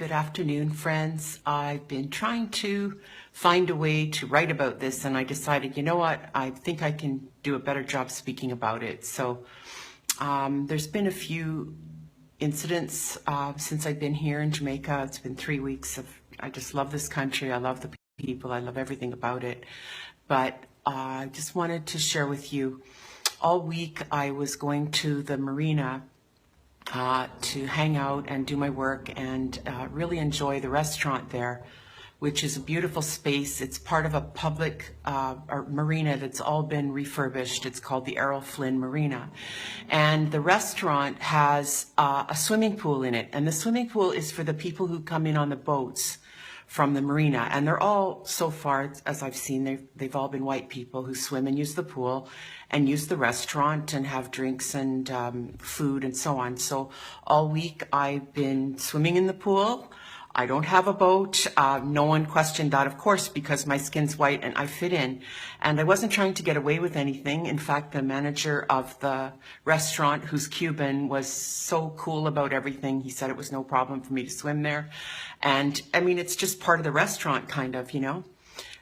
Good afternoon, friends. I've been trying to find a way to write about this, and I decided, you know what, I think I can do a better job speaking about it. So there's been a few incidents since I've been here in Jamaica. It's been 3 weeks of, I just love this country. I love the people. I love everything about it. But I just wanted to share with you, all week I was going to the Marina to hang out and do my work and really enjoy the restaurant there, which is a beautiful space. It's part of a public marina that's all been refurbished. It's called the Errol Flynn Marina. And the restaurant has a swimming pool in it. And the swimming pool is for the people who come in on the boats from the marina. And they're all, so far, as I've seen, they've all been white people who swim and use the pool and use the restaurant and have drinks and food and so on. So all week I've been swimming in the pool. I don't have a boat. No one questioned that, of course, because my skin's white and I fit in. And I wasn't trying to get away with anything. In fact, the manager of the restaurant, who's Cuban, was so cool about everything. He said it was no problem for me to swim there. And I mean, it's just part of the restaurant, kind of, you know.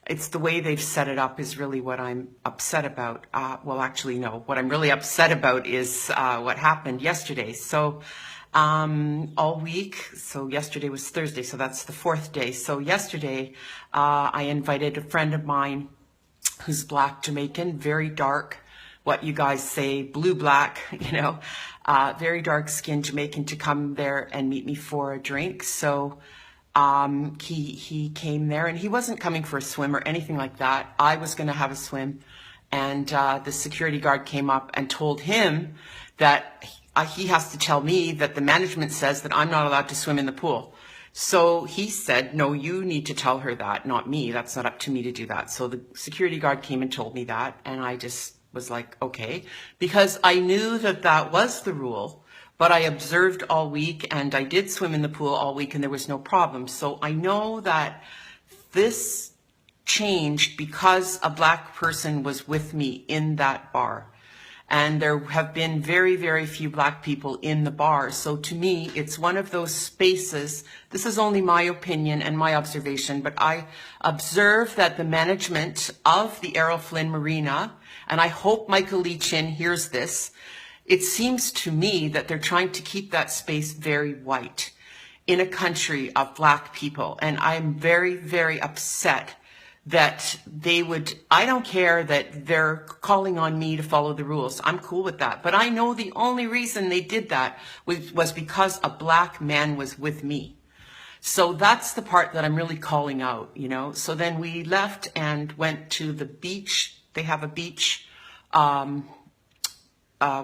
It's the way they've set it up is really what I'm upset about. Well, actually, no. What I'm really upset about is what happened yesterday. So all week, so yesterday was Thursday, so that's the fourth day. So yesterday, I invited a friend of mine who's Black Jamaican, very dark, what you guys say, blue-black, you know, very dark-skinned Jamaican, to come there and meet me for a drink. So he came there, and he wasn't coming for a swim or anything like that. I was going to have a swim, and the security guard came up and told him that he has to tell me that the management says that I'm not allowed to swim in the pool. So he said, no, you need to tell her that, not me. That's not up to me to do that. So the security guard came and told me that, and I just was like, okay, because I knew that that was the rule. But I observed all week, and I did swim in the pool all week, and there was no problem. So I know that this changed because a Black person was with me in that bar. And there have been very, very few Black people in the bar. So to me, it's one of those spaces. This is only my opinion and my observation, but I observe that the management of the Errol Flynn Marina, and I hope Michael Lee Chin hears this, it seems to me that they're trying to keep that space very white in a country of Black people. And I'm very, very upset that they would, I don't care that they're calling on me to follow the rules. I'm cool with that. But I know the only reason they did that was because a Black man was with me. So that's the part that I'm really calling out, you know. So then we left and went to the beach. They have a beach, what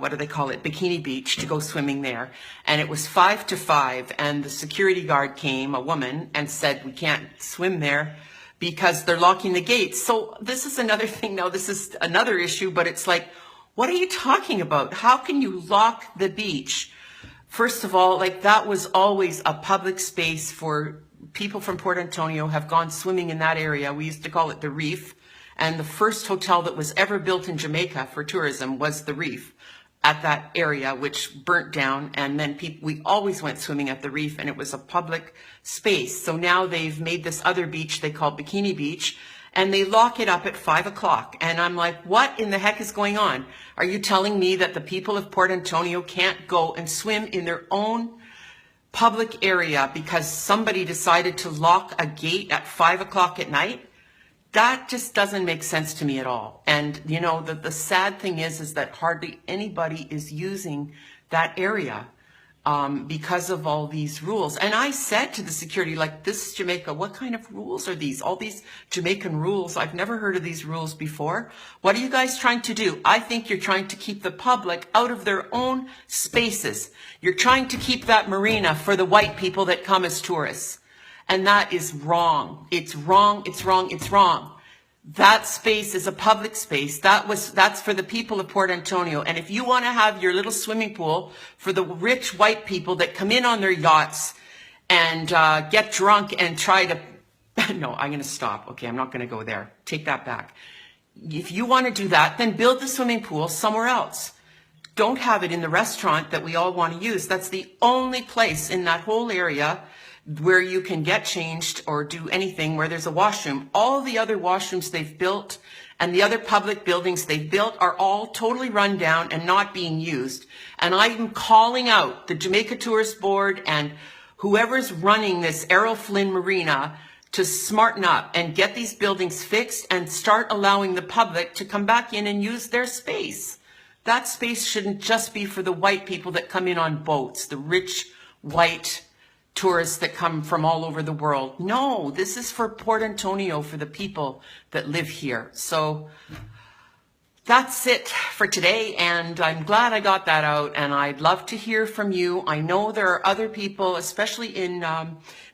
do they call it? Bikini Beach, to go swimming there. And it was 5 to 5, and the security guard came, a woman, and said, we can't swim there because they're locking the gates. So this is another thing now, this is another issue, but it's like, what are you talking about? How can you lock the beach? First of all, like, that was always a public space for people from Port Antonio have gone swimming in that area. We used to call it the Reef. And the first hotel that was ever built in Jamaica for tourism was the Reef at that area, which burnt down. And then we always went swimming at the Reef, and it was a public space. So now they've made this other beach they call Bikini Beach, and they lock it up at 5 o'clock. And I'm like, what in the heck is going on? Are you telling me that the people of Port Antonio can't go and swim in their own public area because somebody decided to lock a gate at 5 o'clock at night? That just doesn't make sense to me at all. And, you know, the sad thing is that hardly anybody is using that area because of all these rules. And I said to the security, like, this is Jamaica. What kind of rules are these? All these Jamaican rules. I've never heard of these rules before. What are you guys trying to do? I think you're trying to keep the public out of their own spaces. You're trying to keep that marina for the white people that come as tourists. And that is wrong. It's wrong, it's wrong, it's wrong. That space is a public space. That's for the people of Port Antonio. And if you want to have your little swimming pool for the rich white people that come in on their yachts and get drunk and try to, no, I'm going to stop. Okay, I'm not going to go there. Take that back. If you want to do that, then build the swimming pool somewhere else. don't have it in the restaurant that we all want to use. That's the only place in that whole area where you can get changed or do anything where there's a washroom. All the other washrooms they've built and the other public buildings they've built are all totally run down and not being used. And I'm calling out the Jamaica Tourist Board and whoever's running this Errol Flynn Marina to smarten up and get these buildings fixed and start allowing the public to come back in and use their space. That space shouldn't just be for the white people that come in on boats, the rich white tourists that come from all over the world. No, this is for Port Antonio, for the people that live here. So that's it for today, and I'm glad I got that out, and I'd love to hear from you. I know there are other people, especially in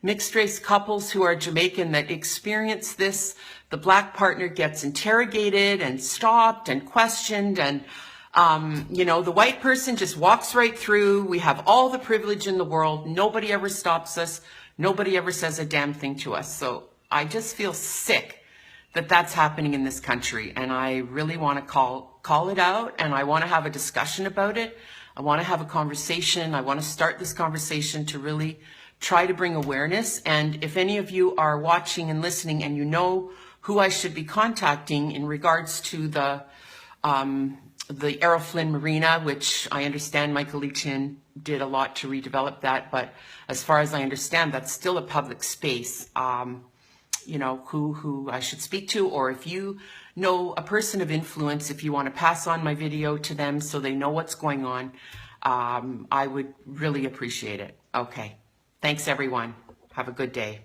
mixed race couples who are Jamaican, that experience this. The black partner gets interrogated and stopped and questioned, and you know, the white person just walks right through. We have all the privilege in the world. Nobody ever stops us. Nobody ever says a damn thing to us. So I just feel sick that that's happening in this country. And I really want to call it out, and I want to have a discussion about it. I want to have a conversation. I want to start this conversation to really try to bring awareness. And if any of you are watching and listening and you know who I should be contacting in regards to the Errol Flynn Marina, which I understand Michael Leachin did a lot to redevelop that, but as far as I understand, that's still a public space. You know, who I should speak to, or if you know a person of influence, if you want to pass on my video to them so they know what's going on, I would really appreciate it. Okay. Thanks, everyone. Have a good day.